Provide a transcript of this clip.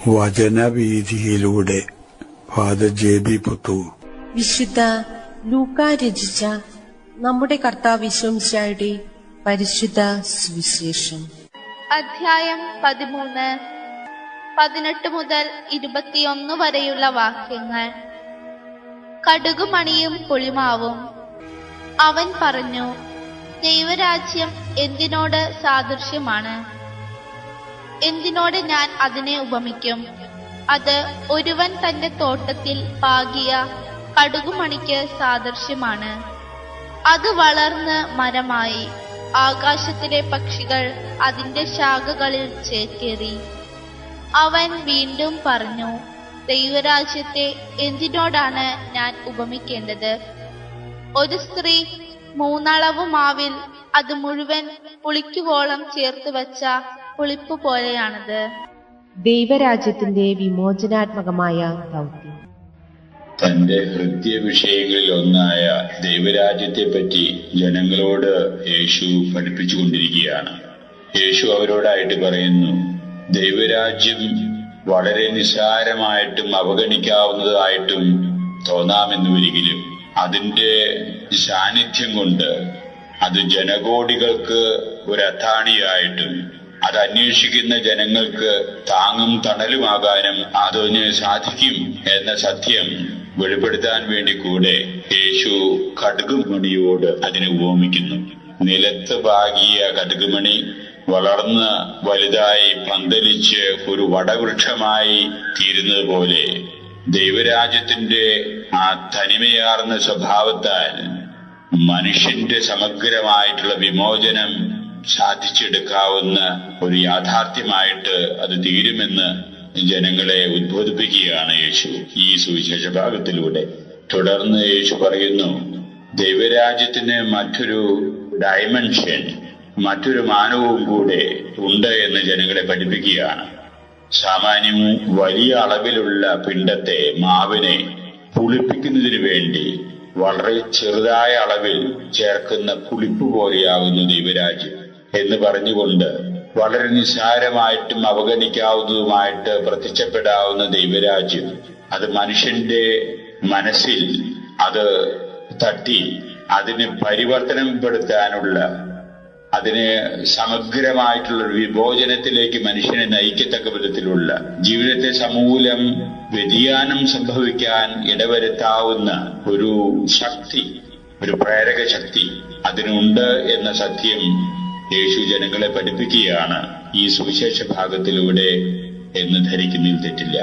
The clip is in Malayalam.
വചനവീഥിയിലൂടെ ഫാദർ JB പുത്തൂർ. വിശുദ്ധ ലൂക്കാ രചിച്ച നമ്മുടെ കർത്താവ് യേശുമിശിഹായുടെ പരിശുദ്ധ സുവിശേഷം. അധ്യായം 13, 18 മുതൽ 21 വരെയുള്ള വാക്യങ്ങൾ. കടുകുമണിയും പുളിമാവും. അവൻ പറഞ്ഞു, ദൈവരാജ്യം എന്തിനോട് സാദൃശ്യമാണ്? എന്തിനോട് ഞാൻ അതിനെ ഉപമിക്കും? അത് ഒരുവൻ തന്റെ തോട്ടത്തിൽ പാകിയ കടുകുമണിക്ക് സാദൃശ്യമാണ്. അത് വളർന്ന് മരമായി. ആകാശത്തിലെ പക്ഷികൾ അതിന്റെ ശാഖകളിൽ ചേക്കേറി. അവൻ വീണ്ടും പറഞ്ഞു, ദൈവരാജ്യത്തെ എന്തിനോടാണ് ഞാൻ ഉപമിക്കേണ്ടത്? ഒരു സ്ത്രീ 3 അളവ് മാവിൽ അത് മുഴുവൻ പുളിക്കുവോളം ചേർത്ത് വെച്ച പുളിപ്പ് പോലെയാണത്. ദൈവരാജ്യത്തിന്റെ വിമോചനാത്മകമായ ദൗത്യം. തന്റെ ഹൃദയ വിഷയങ്ങളിൽ ഒന്നായ ദൈവരാജ്യത്തെപ്പറ്റി ജനങ്ങളോട് യേശു പഠിപ്പിച്ചുകൊണ്ടിരിക്കുകയാണ്. യേശു അവരോടായിട്ട് പറയുന്നു, ദൈവരാജ്യം വളരെ നിസ്സാരമായിട്ടും അവഗണിക്കാവുന്നതായിട്ടും തോന്നാമെന്നുവരികിലും അതിന്റെ സാന്നിധ്യം കൊണ്ട് അത് ജനകോടികൾക്ക് ഒരു അത്താണിയായിട്ടും അത് അന്വേഷിക്കുന്ന ജനങ്ങൾക്ക് താങ്ങും തണലുമാകാനും അതിന് സാധിക്കും എന്ന സത്യം വെളിപ്പെടുത്താൻ വേണ്ടി കൂടെ യേശു കടുകുമണിയോട് അതിനെ ഉപമിക്കുന്നു. നിലത്ത് പാകിയ കടുകുമണി വളർന്ന് വലുതായി പന്തലിച്ച് ഒരു വടവൃക്ഷമായി തീരുന്നത് പോലെ ദൈവരാജ്യത്തിന്റെ ആ തനിമയാർന്ന സ്വഭാവത്താൽ മനുഷ്യന്റെ സമഗ്രമായിട്ടുള്ള വിമോചനം സാധിച്ചെടുക്കാവുന്ന ഒരു യാഥാർത്ഥ്യമായിട്ട് അത് തീരുമെന്ന് ജനങ്ങളെ ഉദ്ബോധിപ്പിക്കുകയാണ് യേശു ഈ സുവിശേഷ ഭാഗത്തിലൂടെ. തുടർന്ന് യേശു പറയുന്നു, ദൈവരാജ്യത്തിന് മറ്റൊരു ഡയമെൻഷൻ, മറ്റൊരു മാനവും കൂടെ ഉണ്ട് എന്ന് ജനങ്ങളെ പഠിപ്പിക്കുകയാണ്. സാമാന്യം വലിയ അളവിലുള്ള പിണ്ടത്തെ, മാവിനെ പുളിപ്പിക്കുന്നതിന് വേണ്ടി വളരെ ചെറുതായ അളവിൽ ചേർക്കുന്ന പുളിപ്പ് പോലെയാകുന്നു ദൈവരാജ്യം എന്ന് പറഞ്ഞുകൊണ്ട് വളരെ നിസ്സാരമായിട്ടും അവഗണിക്കാവുന്നതുമായിട്ട് പ്രത്യക്ഷപ്പെടാവുന്ന ദൈവരാജ്യം അത് മനുഷ്യന്റെ മനസ്സിൽ അത് തട്ടി അതിന് പരിവർത്തനപ്പെടുത്താനുള്ള, അതിന് സമഗ്രമായിട്ടുള്ള ഒരു വിഭോജനത്തിലേക്ക് മനുഷ്യനെ നയിക്കത്തക്ക വിധത്തിലുള്ള ജീവിതത്തെ സമൂലം വ്യതിയാനം സംഭവിക്കാൻ ഇടവരുത്താവുന്ന ഒരു ശക്തി, ഒരു പ്രേരക ശക്തി അതിനുണ്ട് എന്ന സത്യം യേശു ജനങ്ങളെ പഠിപ്പിക്കുകയാണ് ഈ സുവിശേഷ ഭാഗത്തിലൂടെ എന്ന് ധരിക്കുന്നതിൽ തെറ്റില്ല.